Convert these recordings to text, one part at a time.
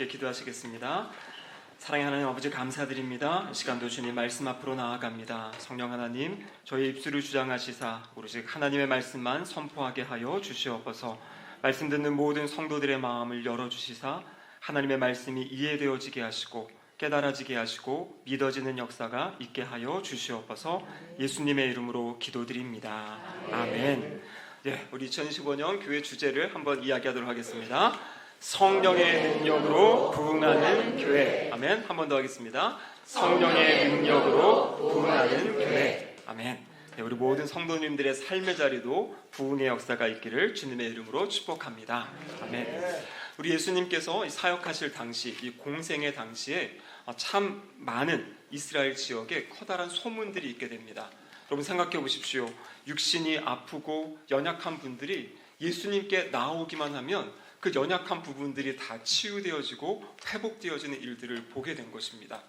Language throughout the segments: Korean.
함께 기도하시겠습니다. 사랑의 하나님 아버지 감사드립니다. 이 시간도 주님 말씀 앞으로 나아갑니다. 성령 하나님, 저희 입술을 주장하시사 오로지 하나님의 말씀만 선포하게 하여 주시옵소서. 말씀 듣는 모든 성도들의 마음을 열어주시사 하나님의 말씀이 이해되어지게 하시고 깨달아지게 하시고 믿어지는 역사가 있게 하여 주시옵소서. 예수님의 이름으로 기도드립니다. 아멘. 네, 우리 2015년 교회 주제를 한번 이야기하도록 하겠습니다. 성령의 능력으로 부흥하는 교회. 아멘. 한 번 더 하겠습니다. 성령의 능력으로 부흥하는 교회. 아멘. 네, 우리 모든 성도님들의 삶의 자리도 부흥의 역사가 있기를 주님의 이름으로 축복합니다. 아멘. 우리 예수님께서 사역하실 당시, 이 공생의 당시에 참 많은 이스라엘 지역에 커다란 소문들이 있게 됩니다. 여러분 생각해 보십시오. 육신이 아프고 연약한 분들이 예수님께 나오기만 하면 그 연약한 부분들이 다 치유되어지고 회복되어지는 일들을 보게 된 것입니다.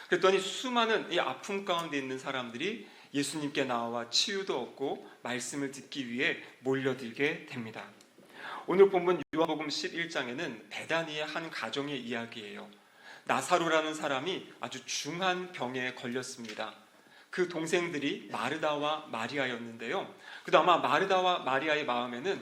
그랬더니 수많은 이 아픔 가운데 있는 사람들이 예수님께 나와 치유도 얻고 말씀을 듣기 위해 몰려들게 됩니다. 오늘 본문 요한복음 11장에는 베다니의 한 가정의 이야기예요. 나사로라는 사람이 아주 중한 병에 걸렸습니다. 그 동생들이 마르다와 마리아였는데요. 그래도 아마 마르다와 마리아의 마음에는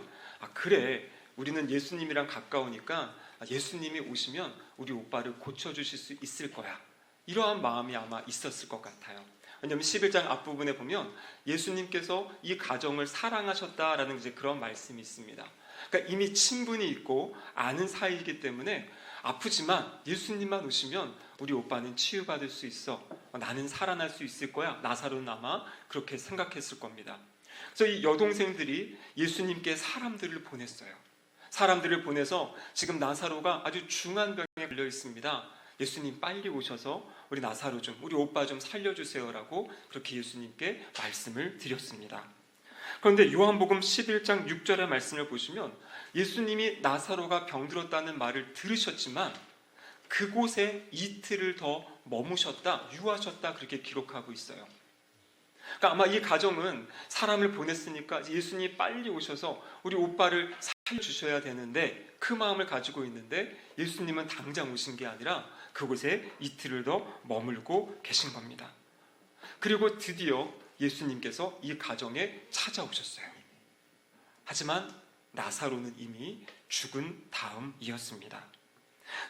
그래, 우리는 예수님이랑 가까우니까 예수님이 오시면 우리 오빠를 고쳐주실 수 있을 거야. 이러한 마음이 아마 있었을 것 같아요. 왜냐하면 11장 앞부분에 보면 예수님께서 이 가정을 사랑하셨다라는 이제 그런 말씀이 있습니다. 그러니까 이미 친분이 있고 아는 사이이기 때문에 아프지만 예수님만 오시면 우리 오빠는 치유받을 수 있어. 나는 살아날 수 있을 거야. 나사로는 아마 그렇게 생각했을 겁니다. 그래서 이 여동생들이 예수님께 사람들을 보냈어요. 사람들을 보내서 지금 나사로가 아주 중한 병에 걸려 있습니다. 예수님 빨리 오셔서 우리 나사로 좀, 우리 오빠 좀 살려주세요라고 그렇게 예수님께 말씀을 드렸습니다. 그런데 요한복음 11장 6절의 말씀을 보시면 예수님이 나사로가 병들었다는 말을 들으셨지만 그곳에 이틀을 더 머무셨다, 유하셨다 그렇게 기록하고 있어요. 그러니까 아마 이 가정은 사람을 보냈으니까 예수님이 빨리 오셔서 우리 오빠를 살려주셔야 되는데 그 마음을 가지고 있는데 예수님은 당장 오신 게 아니라 그곳에 이틀을 더 머물고 계신 겁니다. 그리고 드디어 예수님께서 이 가정에 찾아오셨어요. 하지만 나사로는 이미 죽은 다음이었습니다.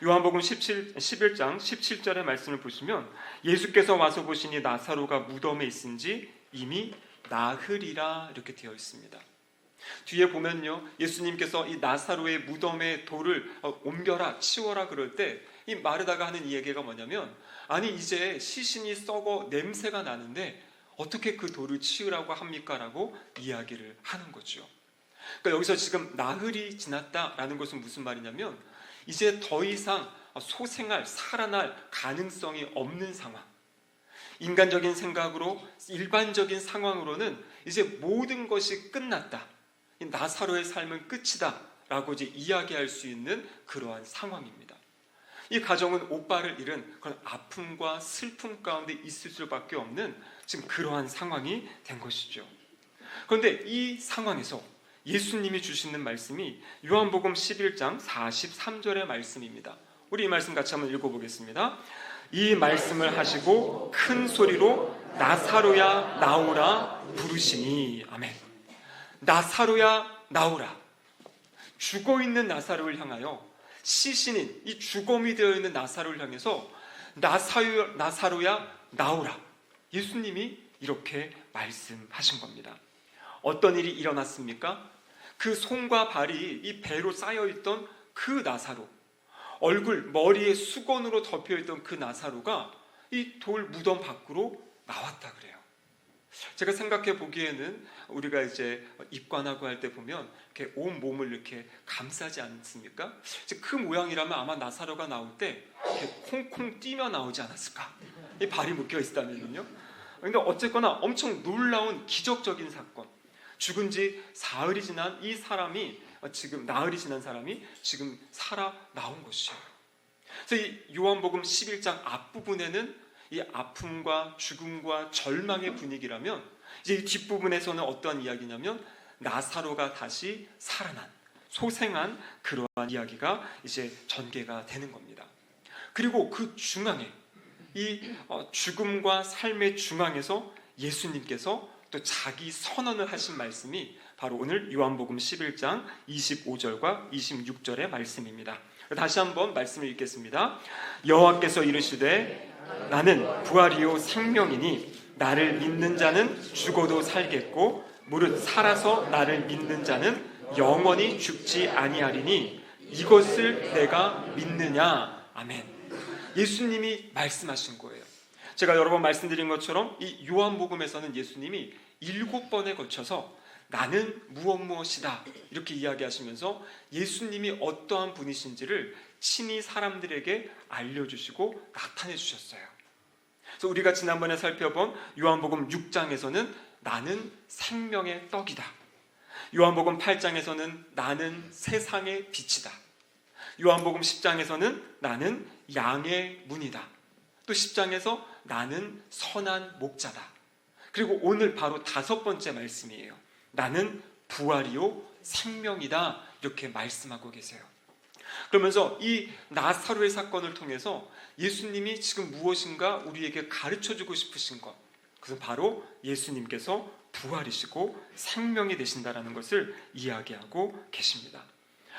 요한복음 11장 17절의 말씀을 보시면 예수께서 와서 보시니 나사로가 무덤에 있은지 이미 나흘이라 이렇게 되어 있습니다. 뒤에 보면요, 예수님께서 이 나사로의 무덤에 돌을 옮겨라, 치워라 그럴 때 이 마르다가 하는 이 얘기가 뭐냐면, 아니 이제 시신이 썩어 냄새가 나는데 어떻게 그 돌을 치우라고 합니까? 라고 이야기를 하는 거죠. 그러니까 여기서 지금 나흘이 지났다라는 것은 무슨 말이냐면 이제 더 이상 소생할, 살아날 가능성이 없는 상황. 인간적인 생각으로, 일반적인 상황으로는 이제 모든 것이 끝났다. 나사로의 삶은 끝이다 라고 이제 이야기할 수 있는 그러한 상황입니다. 이 가정은 오빠를 잃은 그런 아픔과 슬픔 가운데 있을 수밖에 없는 지금 그러한 상황이 된 것이죠. 그런데 이 상황에서 예수님이 주시는 말씀이 요한복음 11장 43절의 말씀입니다. 우리 이 말씀 같이 한번 읽어보겠습니다. 이 말씀을 하시고 큰 소리로 나사로야 나오라 부르시니. 아멘. 나사로야 나오라. 죽어있는 나사로를 향하여, 시신인 이 죽음이 되어 있는 나사로를 향해서 나사로야 나오라. 예수님이 이렇게 말씀하신 겁니다. 어떤 일이 일어났습니까? 그 손과 발이 이 배로 쌓여있던 그 나사로, 얼굴, 머리에 수건으로 덮여있던 그 나사로가 이 돌 무덤 밖으로 나왔다 그래요. 제가 생각해 보기에는 우리가 이제 입관하고 할 때 보면 이렇게 온 몸을 이렇게 감싸지 않습니까? 그 모양이라면 아마 나사로가 나올 때 이렇게 콩콩 뛰며 나오지 않았을까? 이 발이 묶여 있다면요. 근데 어쨌거나 엄청 놀라운 기적적인 사건. 죽은 지 사흘이 지난 이 사람이 지금 나흘이 지난 사람이 지금 살아 나온 것이에요. 그래서 이 요한복음 11장 앞부분에는 이 아픔과 죽음과 절망의 분위기라면 이제 이 뒷부분에서는 어떠한 이야기냐면 나사로가 다시 살아난, 소생한 그러한 이야기가 이제 전개가 되는 겁니다. 그리고 그 중앙에 이 죽음과 삶의 중앙에서 예수님께서 또 자기 선언을 하신 말씀이 바로 오늘 요한복음 11장 25절과 26절의 말씀입니다. 다시 한번 말씀을 읽겠습니다. 여호와께서 이르시되 나는 부활이요 생명이니 나를 믿는 자는 죽어도 살겠고 무릇 살아서 나를 믿는 자는 영원히 죽지 아니하리니 이것을 내가 믿느냐. 아멘. 예수님이 말씀하신 거예요. 제가 여러 번 말씀드린 것처럼 이 요한복음에서는 예수님이 7번에 걸쳐서 나는 무엇이다 이렇게 이야기하시면서 예수님이 어떠한 분이신지를 친히 사람들에게 알려주시고 나타내 주셨어요. 그래서 우리가 지난번에 살펴본 요한복음 6장에서는 나는 생명의 떡이다. 요한복음 8장에서는 나는 세상의 빛이다. 요한복음 10장에서는 나는 양의 문이다. 또 10장에서 나는 선한 목자다. 그리고 오늘 바로 5번째 말씀이에요. 나는 부활이요 생명이다. 이렇게 말씀하고 계세요. 그러면서 이 나사로의 사건을 통해서 예수님이 지금 무엇인가 우리에게 가르쳐주고 싶으신 것, 그것은 바로 예수님께서 부활이시고 생명이 되신다라는 것을 이야기하고 계십니다.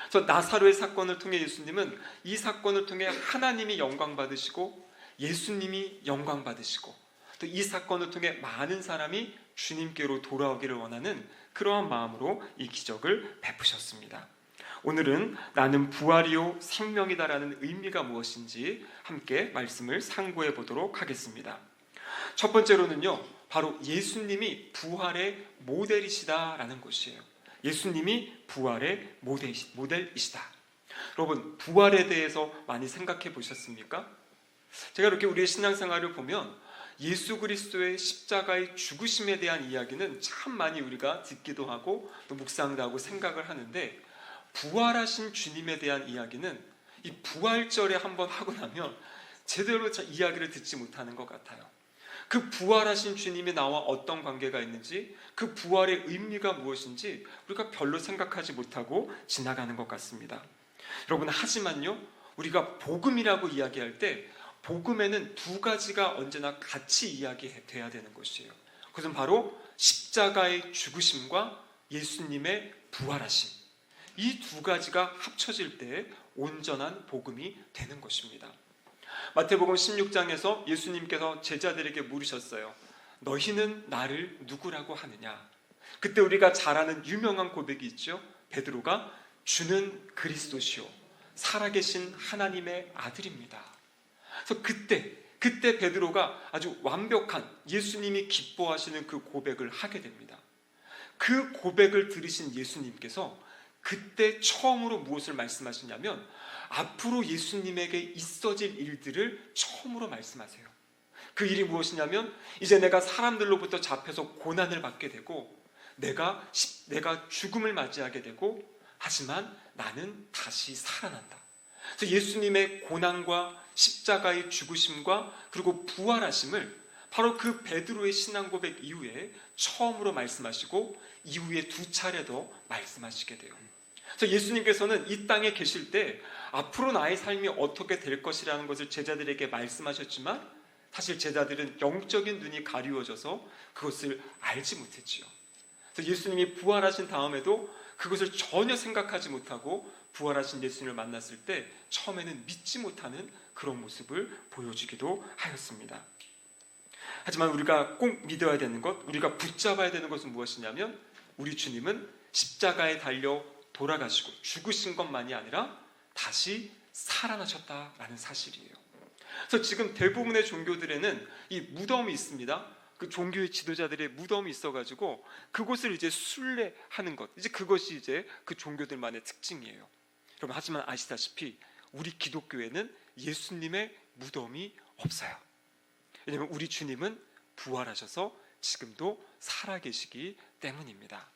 그래서 나사로의 사건을 통해 예수님은 이 사건을 통해 하나님이 영광 받으시고 예수님이 영광 받으시고 또 이 사건을 통해 많은 사람이 주님께로 돌아오기를 원하는 그러한 마음으로 이 기적을 베푸셨습니다. 오늘은 나는 부활이요 생명이다라는 의미가 무엇인지 함께 말씀을 상고해 보도록 하겠습니다. 첫 번째로는요, 바로 예수님이 부활의 모델이시다라는 것이에요. 예수님이 부활의 모델이시다. 여러분, 부활에 대해서 많이 생각해 보셨습니까? 제가 이렇게 우리의 신앙생활을 보면 예수 그리스도의 십자가의 죽으심에 대한 이야기는 참 많이 우리가 듣기도 하고 또 묵상도 하고 생각을 하는데, 부활하신 주님에 대한 이야기는 이 부활절에 한번 하고 나면 제대로 이야기를 듣지 못하는 것 같아요. 그 부활하신 주님이 나와 어떤 관계가 있는지, 그 부활의 의미가 무엇인지 우리가 별로 생각하지 못하고 지나가는 것 같습니다. 여러분, 하지만요, 우리가 복음이라고 이야기할 때 복음에는 두 가지가 언제나 같이 이야기돼야 되는 것이에요. 그것은 바로 십자가의 죽으심과 예수님의 부활하심, 이 두 가지가 합쳐질 때 온전한 복음이 되는 것입니다. 마태복음 16장에서 예수님께서 제자들에게 물으셨어요. 너희는 나를 누구라고 하느냐? 그때 우리가 잘 아는 유명한 고백이 있죠. 베드로가 주는 그리스도시요 살아계신 하나님의 아들입니다. 그래서 그때 베드로가 아주 완벽한 예수님이 기뻐하시는 그 고백을 하게 됩니다. 그 고백을 들으신 예수님께서 그때 처음으로 무엇을 말씀하시냐면 앞으로 예수님에게 있어질 일들을 처음으로 말씀하세요. 그 일이 무엇이냐면 이제 내가 사람들로부터 잡혀서 고난을 받게 되고 내가 죽음을 맞이하게 되고 하지만 나는 다시 살아난다. 그래서 예수님의 고난과 십자가의 죽으심과 그리고 부활하심을 바로 그 베드로의 신앙 고백 이후에 처음으로 말씀하시고 이후에 2차례 더 말씀하시게 돼요. 그래서 예수님께서는 이 땅에 계실 때 앞으로 나의 삶이 어떻게 될 것이라는 것을 제자들에게 말씀하셨지만 사실 제자들은 영적인 눈이 가리워져서 그것을 알지 못했지요. 그래서 예수님이 부활하신 다음에도 그것을 전혀 생각하지 못하고 부활하신 예수님을 만났을 때 처음에는 믿지 못하는 그런 모습을 보여주기도 하였습니다. 하지만 우리가 꼭 믿어야 되는 것, 우리가 붙잡아야 되는 것은 무엇이냐면 우리 주님은 십자가에 달려 돌아가시고 죽으신 것만이 아니라 다시 살아나셨다라는 사실이에요. 그래서 지금 대부분의 종교들에는 이 무덤이 있습니다. 그 종교의 지도자들의 무덤이 있어가지고 그곳을 이제 순례하는 것, 이제 그것이 이제 그 종교들만의 특징이에요. 여러분, 하지만 아시다시피 우리 기독교에는 예수님의 무덤이 없어요. 왜냐하면 우리 주님은 부활하셔서 지금도 살아계시기 때문입니다.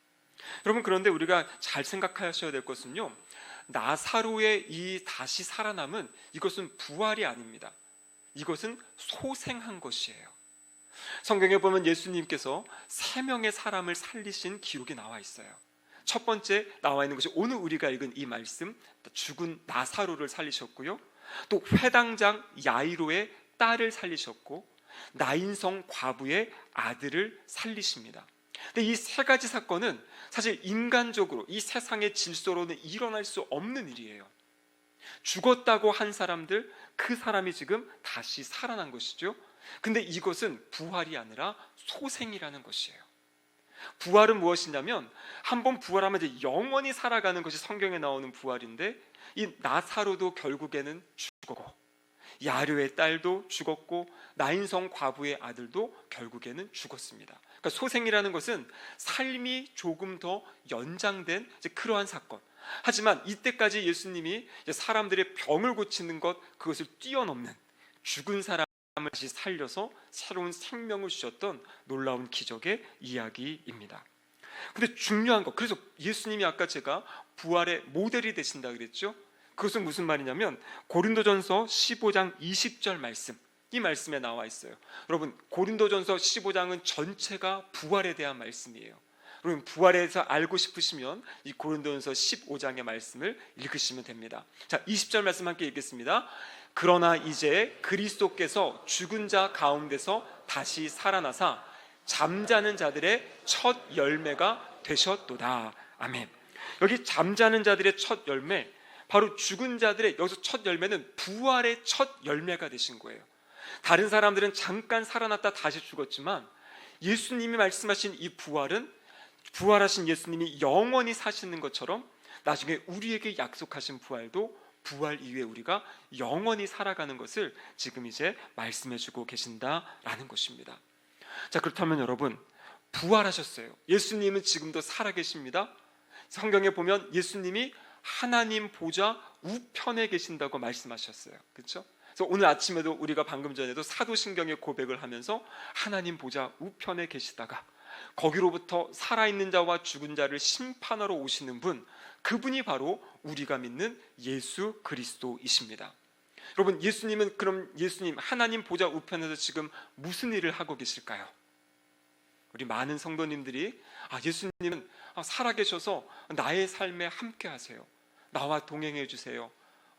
여러분, 그런데 우리가 잘 생각하셔야 될 것은요, 나사로의 이 다시 살아남은 이것은 부활이 아닙니다. 이것은 소생한 것이에요. 성경에 보면 예수님께서 3명의 사람을 살리신 기록이 나와 있어요. 첫 번째 나와 있는 것이 오늘 우리가 읽은 이 말씀, 죽은 나사로를 살리셨고요, 또 회당장 야이로의 딸을 살리셨고, 나인성 과부의 아들을 살리십니다. 근데 이 세 가지 사건은 사실 인간적으로 이 세상의 질서로는 일어날 수 없는 일이에요. 죽었다고 한 사람들, 그 사람이 지금 다시 살아난 것이죠. 근데 이것은 부활이 아니라 소생이라는 것이에요. 부활은 무엇이냐면, 한번 부활하면 이제 영원히 살아가는 것이 성경에 나오는 부활인데, 이 나사로도 결국에는 죽었고, 야류의 딸도 죽었고, 나인성 과부의 아들도 결국에는 죽었습니다. 그러니까 소생이라는 것은 삶이 조금 더 연장된 그러한 사건. 하지만 이때까지 예수님이 사람들의 병을 고치는 것, 그것을 뛰어넘는, 죽은 사람을 다시 살려서 새로운 생명을 주셨던 놀라운 기적의 이야기입니다. 근데 중요한 것, 그래서 예수님이 아까 제가 부활의 모델이 되신다 그랬죠. 그것은 무슨 말이냐면 고린도전서 15장 20절 말씀, 이 말씀에 나와 있어요. 여러분, 고린도전서 15장은 전체가 부활에 대한 말씀이에요. 여러분, 부활에 대해서 알고 싶으시면 이 고린도전서 15장의 말씀을 읽으시면 됩니다. 자, 20절 말씀 함께 읽겠습니다. 그러나 이제 그리스도께서 죽은 자 가운데서 다시 살아나사 잠자는 자들의 첫 열매가 되셨도다. 아멘. 여기 잠자는 자들의 첫 열매, 바로 죽은 자들의, 여기서 첫 열매는 부활의 첫 열매가 되신 거예요. 다른 사람들은 잠깐 살아났다 다시 죽었지만, 예수님이 말씀하신 이 부활은, 부활하신 예수님이 영원히 사시는 것처럼 나중에 우리에게 약속하신 부활도 부활 이후에 우리가 영원히 살아가는 것을 지금 이제 말씀해주고 계신다라는 것입니다. 자, 그렇다면 여러분, 부활하셨어요. 예수님은 지금도 살아계십니다. 성경에 보면 예수님이 하나님 보좌 우편에 계신다고 말씀하셨어요. 그렇죠? 그래서 오늘 아침에도 우리가 방금 전에도 사도신경의 고백을 하면서 하나님 보좌 우편에 계시다가 거기로부터 살아있는 자와 죽은 자를 심판하러 오시는 분, 그분이 바로 우리가 믿는 예수 그리스도이십니다. 여러분, 예수님은, 그럼 예수님 하나님 보좌 우편에서 지금 무슨 일을 하고 계실까요? 우리 많은 성도님들이 예수님은 살아계셔서 나의 삶에 함께 하세요, 나와 동행해 주세요,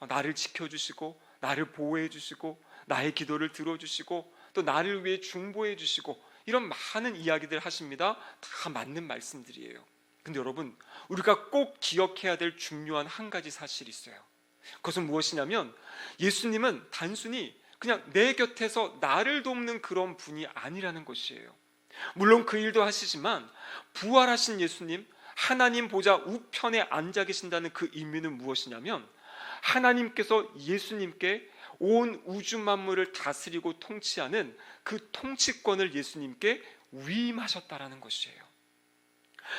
나를 지켜주시고 나를 보호해 주시고 나의 기도를 들어주시고 또 나를 위해 중보해 주시고, 이런 많은 이야기들 하십니다. 다 맞는 말씀들이에요. 근데 여러분, 우리가 꼭 기억해야 될 중요한 한 가지 사실이 있어요. 그것은 무엇이냐면, 예수님은 단순히 그냥 내 곁에서 나를 돕는 그런 분이 아니라는 것이에요. 물론 그 일도 하시지만, 부활하신 예수님, 하나님 보좌 우편에 앉아 계신다는 그 의미는 무엇이냐면, 하나님께서 예수님께 온 우주 만물을 다스리고 통치하는 그 통치권을 예수님께 위임하셨다라는 것이에요.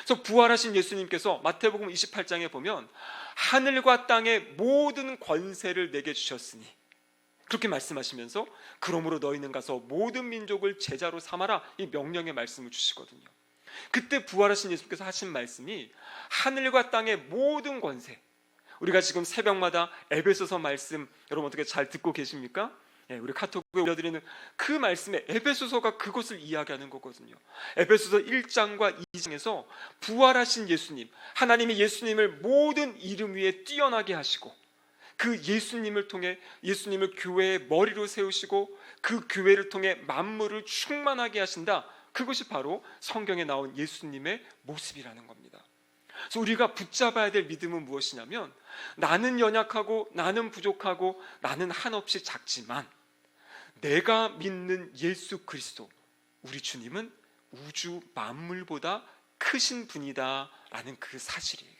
그래서 부활하신 예수님께서 마태복음 28장에 보면 하늘과 땅의 모든 권세를 내게 주셨으니, 그렇게 말씀하시면서 그러므로 너희는 가서 모든 민족을 제자로 삼아라, 이 명령의 말씀을 주시거든요. 그때 부활하신 예수님께서 하신 말씀이 하늘과 땅의 모든 권세, 우리가 지금 새벽마다 에베소서 말씀 여러분 어떻게 잘 듣고 계십니까? 우리 카톡에 올려드리는 그 말씀에 에베소서가 그것을 이야기하는 거거든요. 에베소서 1장과 2장에서 부활하신 예수님, 하나님이 예수님을 모든 이름 위에 뛰어나게 하시고 그 예수님을 통해 예수님을 교회의 머리로 세우시고 그 교회를 통해 만물을 충만하게 하신다, 그것이 바로 성경에 나온 예수님의 모습이라는 겁니다. 그래서 우리가 붙잡아야 될 믿음은 무엇이냐면, 나는 연약하고 나는 부족하고 나는 한없이 작지만 내가 믿는 예수 그리스도, 우리 주님은 우주 만물보다 크신 분이다라는 그 사실이에요.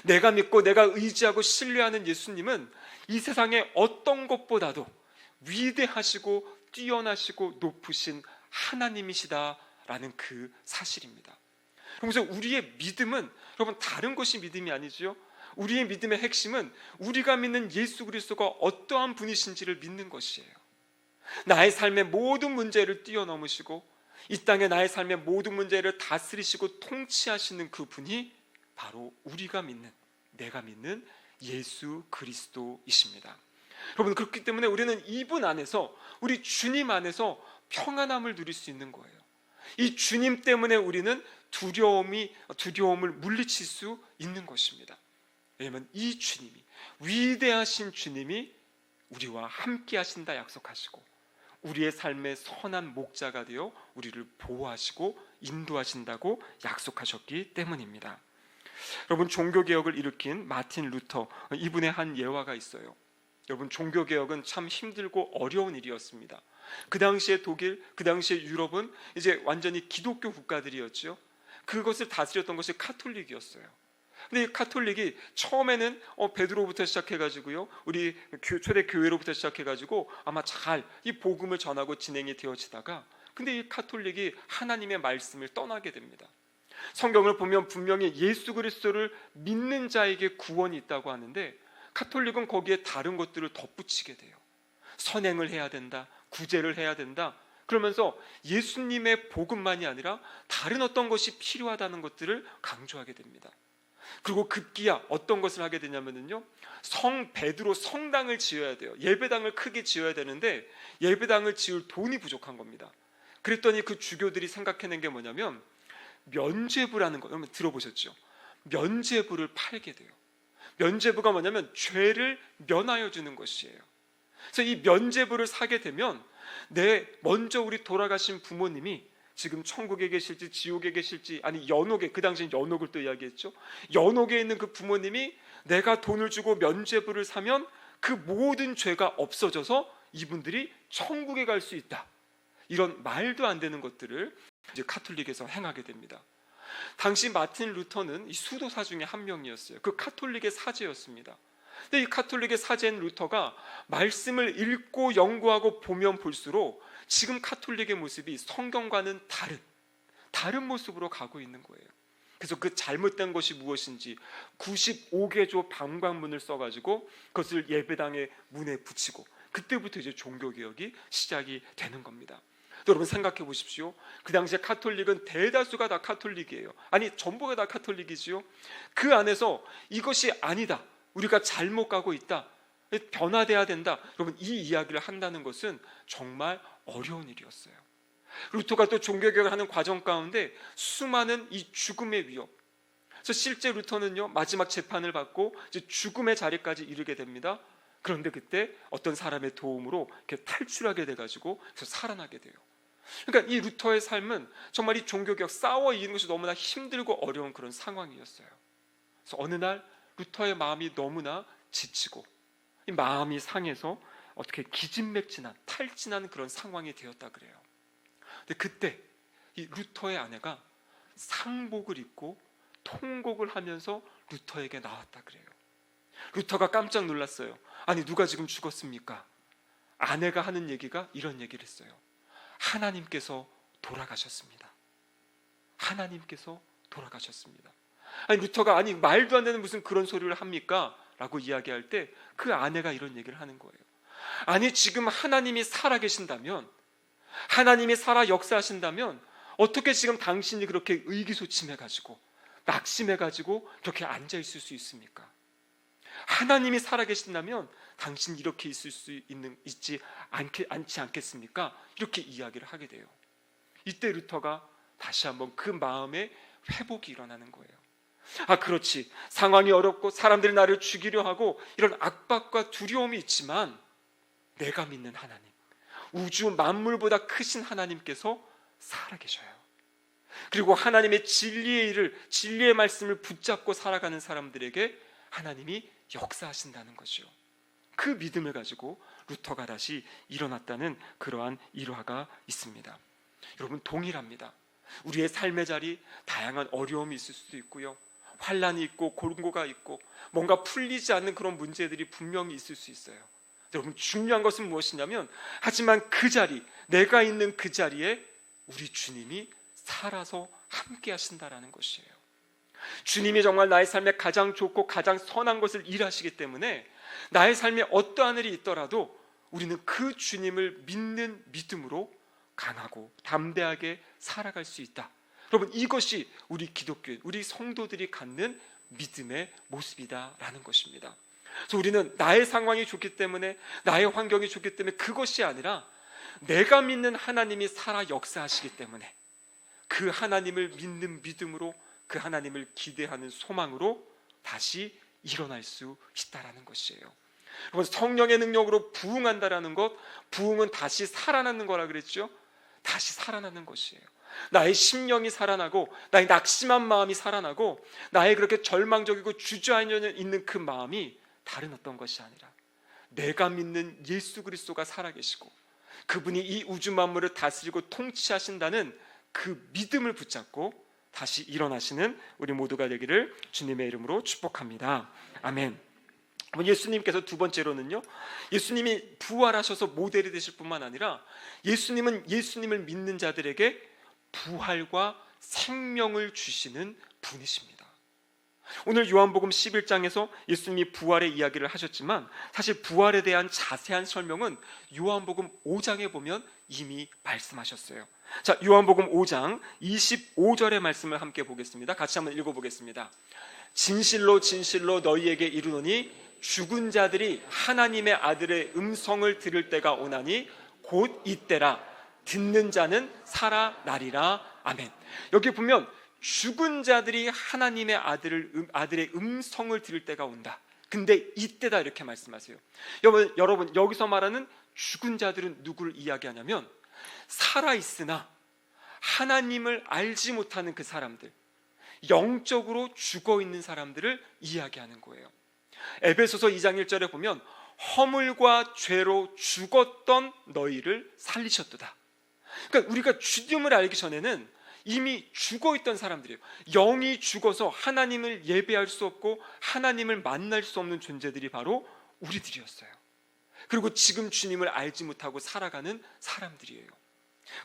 내가 믿고 내가 의지하고 신뢰하는 예수님은 이 세상의 어떤 것보다도 위대하시고 뛰어나시고 높으신 하나님이시다라는 그 사실입니다. 그래서 우리의 믿음은 여러분 다른 것이 믿음이 아니지요. 우리의 믿음의 핵심은 우리가 믿는 예수 그리스도가 어떠한 분이신지를 믿는 것이에요. 나의 삶의 모든 문제를 뛰어넘으시고 이 땅의 나의 삶의 모든 문제를 다스리시고 통치하시는 그 분이 바로 우리가 믿는, 내가 믿는 예수 그리스도이십니다. 여러분, 그렇기 때문에 우리는 이분 안에서, 우리 주님 안에서 평안함을 누릴 수 있는 거예요. 이 주님 때문에 우리는 두려움을 물리칠 수 있는 것입니다. 왜냐하면 이 주님이, 위대하신 주님이 우리와 함께 하신다 약속하시고 우리의 삶의 선한 목자가 되어 우리를 보호하시고 인도하신다고 약속하셨기 때문입니다. 여러분, 종교개혁을 일으킨 마틴 루터, 이분의 한 예화가 있어요. 여러분, 종교개혁은 참 힘들고 어려운 일이었습니다. 그 당시에 독일, 그 당시에 유럽은 이제 완전히 기독교 국가들이었죠. 그것을 다스렸던 것이 카톨릭이었어요. 근데 이 카톨릭이 처음에는 베드로부터 시작해가지고요, 우리 초대 교회로부터 시작해가지고 아마 잘 이 복음을 전하고 진행이 되어지다가, 근데 이 카톨릭이 하나님의 말씀을 떠나게 됩니다. 성경을 보면 분명히 예수 그리스도를 믿는 자에게 구원이 있다고 하는데 카톨릭은 거기에 다른 것들을 덧붙이게 돼요. 선행을 해야 된다, 구제를 해야 된다, 그러면서 예수님의 복음만이 아니라 다른 어떤 것이 필요하다는 것들을 강조하게 됩니다. 그리고 급기야 어떤 것을 하게 되냐면요, 성 베드로 성당을 지어야 돼요. 예배당을 크게 지어야 되는데 예배당을 지을 돈이 부족한 겁니다. 그랬더니 그 주교들이 생각해낸 게 뭐냐면 면죄부라는 거, 여러분 들어보셨죠? 면죄부를 팔게 돼요. 면죄부가 뭐냐면 죄를 면하여 주는 것이에요. 그래서 이 면죄부를 사게 되면 먼저 우리 돌아가신 부모님이 지금 천국에 계실지 지옥에 계실지, 아니 연옥에, 그 당시엔 연옥을 또 이야기했죠. 연옥에 있는 그 부모님이 내가 돈을 주고 면죄부를 사면 그 모든 죄가 없어져서 이분들이 천국에 갈 수 있다. 이런 말도 안 되는 것들을 이제 카톨릭에서 행하게 됩니다. 당시 마틴 루터는 이 수도사 중에 한 명이었어요. 그 카톨릭의 사제였습니다. 근데 이 카톨릭의 사제인 루터가 말씀을 읽고 연구하고 보면 볼수록 지금 카톨릭의 모습이 성경과는 다른 모습으로 가고 있는 거예요. 그래서 그 잘못된 것이 무엇인지 95개조 방광문을 써가지고 그것을 예배당의 문에 붙이고, 그때부터 이제 종교개혁이 시작이 되는 겁니다. 여러분 생각해 보십시오. 그 당시에 카톨릭은 대다수가 다 카톨릭이에요. 아니 전부가 다 카톨릭이지요. 그 안에서 이것이 아니다, 우리가 잘못 가고 있다, 변화돼야 된다, 여러분 이 이야기를 한다는 것은 정말 어려운 일이었어요. 루터가 또 종교개혁을 하는 과정 가운데 수많은 이 죽음의 위협, 그래서 실제 루터는요 마지막 재판을 받고 이제 죽음의 자리까지 이르게 됩니다. 그런데 그때 어떤 사람의 도움으로 이렇게 탈출하게 돼가지고 그래서 살아나게 돼요. 그러니까 이 루터의 삶은 정말 이 종교개혁 싸워 이기는 것이 너무나 힘들고 어려운 그런 상황이었어요. 그래서 어느 날 루터의 마음이 너무나 지치고 이 마음이 상해서 어떻게 기진맥진한 탈진한 그런 상황이 되었다 그래요. 근데 그때 이 루터의 아내가 상복을 입고 통곡을 하면서 루터에게 나왔다 그래요. 루터가 깜짝 놀랐어요. 아니 누가 지금 죽었습니까? 아내가 하는 얘기가 이런 얘기를 했어요. 하나님께서 돌아가셨습니다. 하나님께서 돌아가셨습니다. 아니 루터가 아니 말도 안 되는 무슨 그런 소리를 합니까? 라고 이야기할 때 그 아내가 이런 얘기를 하는 거예요. 아니 지금 하나님이 살아계신다면, 하나님이 살아 역사하신다면 어떻게 지금 당신이 그렇게 의기소침해가지고 낙심해가지고 그렇게 앉아있을 수 있습니까? 하나님이 살아계신다면 당신 이렇게 있지 않겠습니까? 이렇게 이야기를 하게 돼요. 이때 루터가 다시 한번 그 마음의 회복이 일어나는 거예요. 아 그렇지, 상황이 어렵고 사람들이 나를 죽이려 하고 이런 압박과 두려움이 있지만 내가 믿는 하나님, 우주 만물보다 크신 하나님께서 살아계셔요. 그리고 하나님의 진리의 말씀을 붙잡고 살아가는 사람들에게 하나님이 역사하신다는 거죠. 그 믿음을 가지고 루터가 다시 일어났다는 그러한 일화가 있습니다. 여러분 동일합니다. 우리의 삶의 자리 다양한 어려움이 있을 수도 있고요, 환란이 있고 골고가 있고 뭔가 풀리지 않는 그런 문제들이 분명히 있을 수 있어요. 여러분 중요한 것은 무엇이냐면, 하지만 그 자리, 내가 있는 그 자리에 우리 주님이 살아서 함께 하신다라는 것이에요. 주님이 정말 나의 삶에 가장 좋고 가장 선한 것을 일하시기 때문에 나의 삶에 어떠한 일이 있더라도 우리는 그 주님을 믿는 믿음으로 강하고 담대하게 살아갈 수 있다. 여러분 이것이 우리 기독교, 우리 성도들이 갖는 믿음의 모습이다라는 것입니다. 그래서 우리는 나의 상황이 좋기 때문에, 나의 환경이 좋기 때문에 그것이 아니라 내가 믿는 하나님이 살아 역사하시기 때문에 그 하나님을 믿는 믿음으로, 그 하나님을 기대하는 소망으로 다시 일어날 수 있다라는 것이에요. 여러분, 성령의 능력으로 부흥한다라는 것, 부흥은 다시 살아나는 거라 그랬죠. 다시 살아나는 것이에요. 나의 심령이 살아나고, 나의 낙심한 마음이 살아나고, 나의 그렇게 절망적이고 주저앉아 있는 그 마음이 다른 어떤 것이 아니라 내가 믿는 예수 그리스도가 살아계시고 그분이 이 우주 만물을 다스리고 통치하신다는 그 믿음을 붙잡고 다시 일어나시는 우리 모두가 되기를 주님의 이름으로 축복합니다. 아멘. 예수님께서 두 번째로는요, 예수님이 부활하셔서 모델이 되실 뿐만 아니라 예수님은 예수님을 믿는 자들에게 부활과 생명을 주시는 분이십니다. 오늘 요한복음 11장에서 예수님이 부활의 이야기를 하셨지만 사실 부활에 대한 자세한 설명은 요한복음 5장에 보면 이미 말씀하셨어요. 자, 요한복음 5장 25절의 말씀을 함께 보겠습니다. 같이 한번 읽어보겠습니다. 진실로 진실로 너희에게 이르노니 죽은 자들이 하나님의 아들의 음성을 들을 때가 오나니 곧 이때라. 듣는 자는 살아나리라. 아멘. 여기 보면 죽은 자들이 하나님의 아들의 음성을 들을 때가 온다. 근데 이때다 이렇게 말씀하세요. 여러분 여기서 말하는 죽은 자들은 누구를 이야기하냐면 살아있으나 하나님을 알지 못하는 그 사람들, 영적으로 죽어있는 사람들을 이야기하는 거예요. 에베소서 2장 1절에 보면 허물과 죄로 죽었던 너희를 살리셨도다. 그러니까 우리가 주님을 알기 전에는 이미 죽어있던 사람들이에요. 영이 죽어서 하나님을 예배할 수 없고 하나님을 만날 수 없는 존재들이 바로 우리들이었어요. 그리고 지금 주님을 알지 못하고 살아가는 사람들이에요.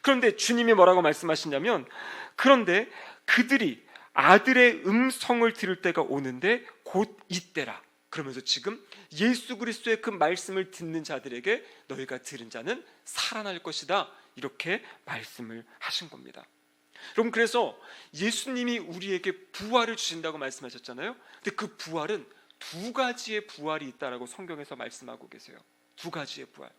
그런데 주님이 뭐라고 말씀하시냐면, 그런데 그들이 아들의 음성을 들을 때가 오는데 곧 이때라. 그러면서 지금 예수 그리스도의 그 말씀을 듣는 자들에게 너희가 들은 자는 살아날 것이다, 이렇게 말씀을 하신 겁니다. 여러분, 그래서 예수님이 우리에게 부활을 주신다고 말씀하셨잖아요. 근데 그 부활은 두 가지의 부활이 있다라고 성경에서 말씀하고 계세요. 두 가지의 부활.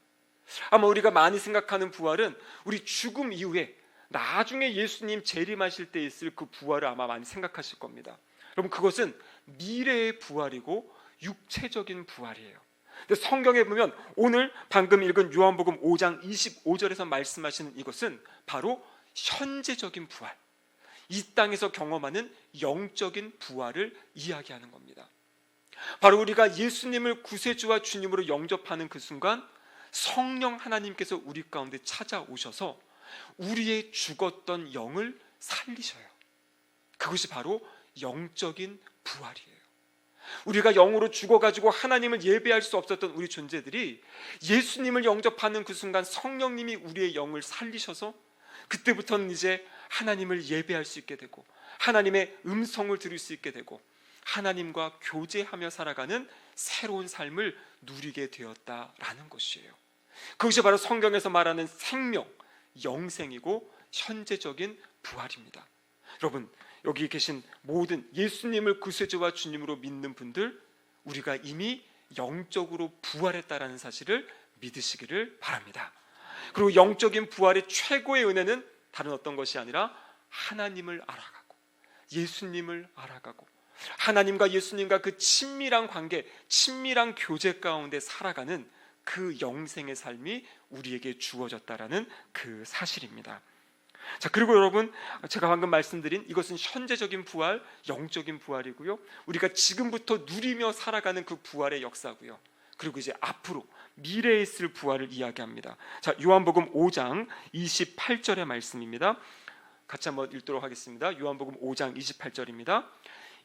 아마 우리가 많이 생각하는 부활은 우리 죽음 이후에 나중에 예수님 재림하실 때 있을 그 부활을 아마 많이 생각하실 겁니다. 여러분, 그것은 미래의 부활이고 육체적인 부활이에요. 근데 성경에 보면 오늘 방금 읽은 요한복음 5장 25절에서 말씀하시는 이것은 바로 현재적인 부활, 이 땅에서 경험하는 영적인 부활을 이야기하는 겁니다. 바로 우리가 예수님을 구세주와 주님으로 영접하는 그 순간 성령 하나님께서 우리 가운데 찾아오셔서 우리의 죽었던 영을 살리셔요. 그것이 바로 영적인 부활이에요. 우리가 영으로 죽어가지고 하나님을 예배할 수 없었던 우리 존재들이 예수님을 영접하는 그 순간 성령님이 우리의 영을 살리셔서 그때부터는 이제 하나님을 예배할 수 있게 되고 하나님의 음성을 들을 수 있게 되고 하나님과 교제하며 살아가는 새로운 삶을 누리게 되었다라는 것이에요. 그것이 바로 성경에서 말하는 생명, 영생이고 현재적인 부활입니다. 여러분, 여기 계신 모든 예수님을 구세주와 주님으로 믿는 분들, 우리가 이미 영적으로 부활했다라는 사실을 믿으시기를 바랍니다. 그리고 영적인 부활의 최고의 은혜는 다른 어떤 것이 아니라 하나님을 알아가고 예수님을 알아가고 하나님과 예수님과 그 친밀한 관계, 친밀한 교제 가운데 살아가는 그 영생의 삶이 우리에게 주어졌다라는 그 사실입니다. 자, 그리고 여러분, 제가 방금 말씀드린 이것은 현재적인 부활, 영적인 부활이고요. 우리가 지금부터 누리며 살아가는 그 부활의 역사고요. 그리고 이제 앞으로 미래에 있을 부활을 이야기합니다. 자, 요한복음 5장 28절의 말씀입니다. 같이 한번 읽도록 하겠습니다. 요한복음 5장 28절입니다.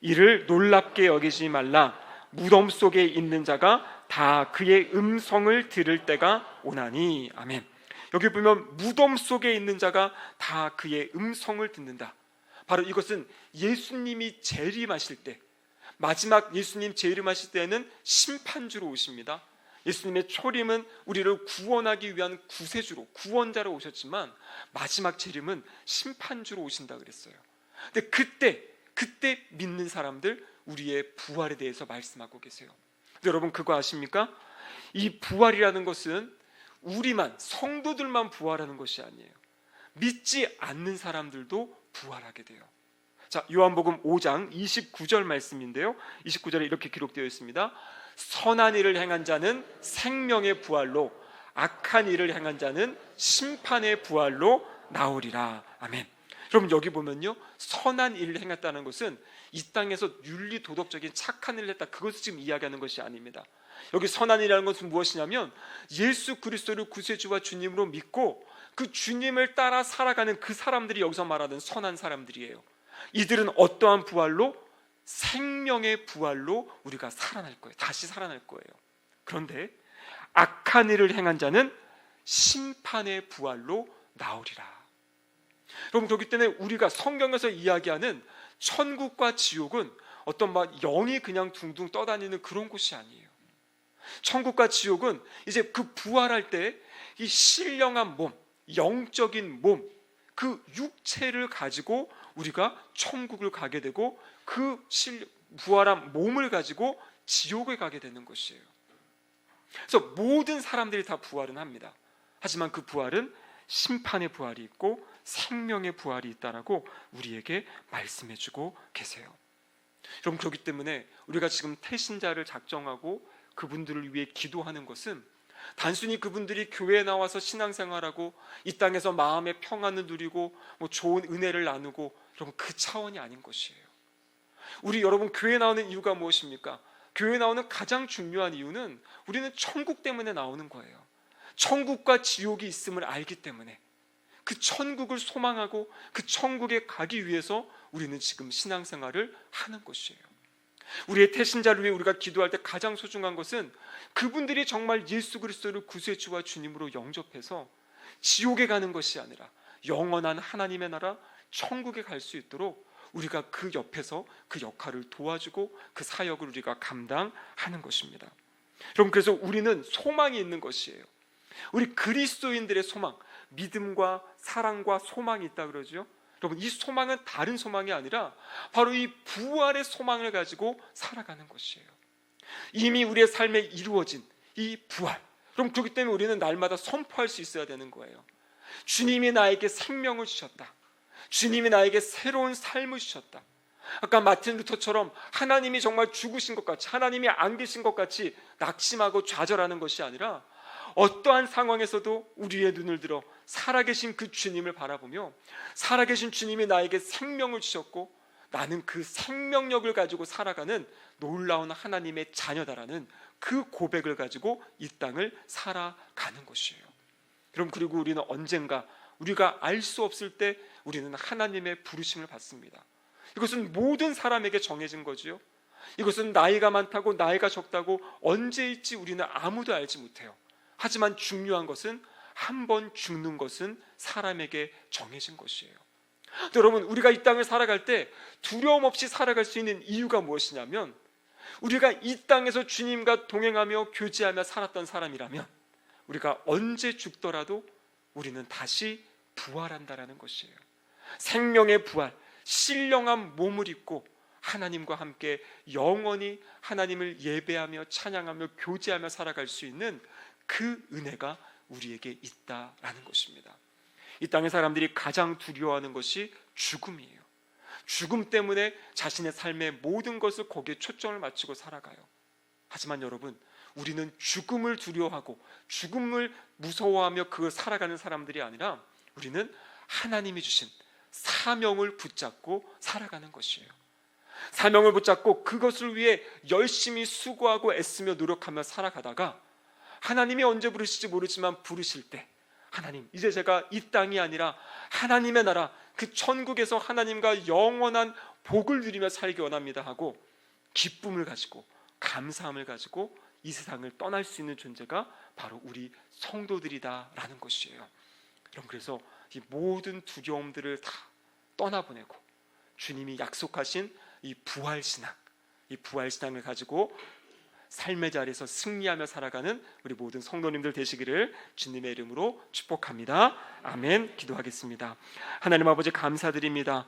이를 놀랍게 여기지 말라. 무덤 속에 있는 자가 다 그의 음성을 들을 때가 오나니. 아멘. 여기 보면 무덤 속에 있는 자가 다 그의 음성을 듣는다. 바로 이것은 예수님이 재림하실 때, 마지막 예수님 재림하실 때에는 심판주로 오십니다. 예수님의 초림은 우리를 구원하기 위한 구세주로, 구원자로 오셨지만 마지막 재림은 심판주로 오신다 그랬어요. 근데 그때 믿는 사람들, 우리의 부활에 대해서 말씀하고 계세요. 근데 여러분, 그거 아십니까? 이 부활이라는 것은 우리만, 성도들만 부활하는 것이 아니에요. 믿지 않는 사람들도 부활하게 돼요. 자, 요한복음 5장 29절 말씀인데요. 29절에 이렇게 기록되어 있습니다. 선한 일을 행한 자는 생명의 부활로, 악한 일을 행한 자는 심판의 부활로 나오리라. 아멘. 여러분, 여기 보면요, 선한 일을 행했다는 것은 이 땅에서 윤리 도덕적인 착한 일을 했다, 그것을 지금 이야기하는 것이 아닙니다. 여기 선한 일이라는 것은 무엇이냐면 예수 그리스도를 구세주와 주님으로 믿고 그 주님을 따라 살아가는 그 사람들이 여기서 말하는 선한 사람들이에요. 이들은 어떠한 부활로? 생명의 부활로 우리가 살아날 거예요. 다시 살아날 거예요. 그런데 악한 일을 행한 자는 심판의 부활로 나오리라. 여러분, 그렇기 때문에 우리가 성경에서 이야기하는 천국과 지옥은 어떤 막 영이 그냥 둥둥 떠다니는 그런 곳이 아니에요. 천국과 지옥은 이제 그 부활할 때 이 신령한 몸, 영적인 몸, 그 육체를 가지고 우리가 천국을 가게 되고 그 부활한 몸을 가지고 지옥에 가게 되는 것이에요. 그래서 모든 사람들이 다 부활은 합니다. 하지만 그 부활은 심판의 부활이 있고 생명의 부활이 있다라고 우리에게 말씀해주고 계세요. 여러분, 그렇기 때문에 우리가 지금 태신자를 작정하고 그분들을 위해 기도하는 것은 단순히 그분들이 교회에 나와서 신앙생활하고 이 땅에서 마음의 평안을 누리고 좋은 은혜를 나누고, 여러분, 그 차원이 아닌 것이에요. 우리 여러분, 교회에 나오는 이유가 무엇입니까? 교회에 나오는 가장 중요한 이유는 우리는 천국 때문에 나오는 거예요. 천국과 지옥이 있음을 알기 때문에, 그 천국을 소망하고 그 천국에 가기 위해서 우리는 지금 신앙생활을 하는 것이에요. 우리의 태신자를 위해 우리가 기도할 때 가장 소중한 것은 그분들이 정말 예수 그리스도를 구세주와 주님으로 영접해서 지옥에 가는 것이 아니라 영원한 하나님의 나라 천국에 갈 수 있도록 우리가 그 옆에서 그 역할을 도와주고 그 사역을 우리가 감당하는 것입니다. 여러분, 그래서 우리는 소망이 있는 것이에요. 우리 그리스도인들의 소망, 믿음과 사랑과 소망이 있다 그러죠. 여러분, 이 소망은 다른 소망이 아니라 바로 이 부활의 소망을 가지고 살아가는 것이에요. 이미 우리의 삶에 이루어진 이 부활, 그럼 그렇기 때문에 우리는 날마다 선포할 수 있어야 되는 거예요. 주님이 나에게 생명을 주셨다. 주님이 나에게 새로운 삶을 주셨다. 아까 마틴 루터처럼 하나님이 정말 죽으신 것 같이, 하나님이 안 계신 것 같이 낙심하고 좌절하는 것이 아니라 어떠한 상황에서도 우리의 눈을 들어 살아계신 그 주님을 바라보며 살아계신 주님이 나에게 생명을 주셨고 나는 그 생명력을 가지고 살아가는 놀라운 하나님의 자녀다라는 그 고백을 가지고 이 땅을 살아가는 것이에요. 그럼 그리고 우리는 언젠가 우리가 알 수 없을 때 우리는 하나님의 부르심을 받습니다. 이것은 모든 사람에게 정해진 거지요. 이것은 나이가 많다고 나이가 적다고 언제일지 우리는 아무도 알지 못해요. 하지만 중요한 것은 한 번 죽는 것은 사람에게 정해진 것이에요. 여러분, 우리가 이 땅을 살아갈 때 두려움 없이 살아갈 수 있는 이유가 무엇이냐면, 우리가 이 땅에서 주님과 동행하며 교제하며 살았던 사람이라면 우리가 언제 죽더라도 우리는 다시 부활한다라는 것이에요. 생명의 부활, 신령한 몸을 입고 하나님과 함께 영원히 하나님을 예배하며 찬양하며 교제하며 살아갈 수 있는 그 은혜가 우리에게 있다라는 것입니다. 이 땅의 사람들이 가장 두려워하는 것이 죽음이에요. 죽음 때문에 자신의 삶의 모든 것을 거기에 초점을 맞추고 살아가요. 하지만 여러분, 우리는 죽음을 두려워하고 죽음을 무서워하며 그 살아가는 사람들이 아니라 우리는 하나님이 주신 사명을 붙잡고 살아가는 것이에요. 사명을 붙잡고 그것을 위해 열심히 수고하고 애쓰며 노력하며 살아가다가 하나님이 언제 부르실지 모르지만 부르실 때, 하나님, 이제 제가 이 땅이 아니라 하나님의 나라, 그 천국에서 하나님과 영원한 복을 누리며 살기 원합니다 하고 기쁨을 가지고 감사함을 가지고 이 세상을 떠날 수 있는 존재가 바로 우리 성도들이다라는 것이에요. 여러분, 그래서 이 모든 두려움들을 다 떠나보내고 주님이 약속하신 이 부활신앙을 가지고 삶의 자리에서 승리하며 살아가는 우리 모든 성도님들 되시기를 주님의 이름으로 축복합니다. 아멘. 기도하겠습니다. 하나님 아버지, 감사드립니다.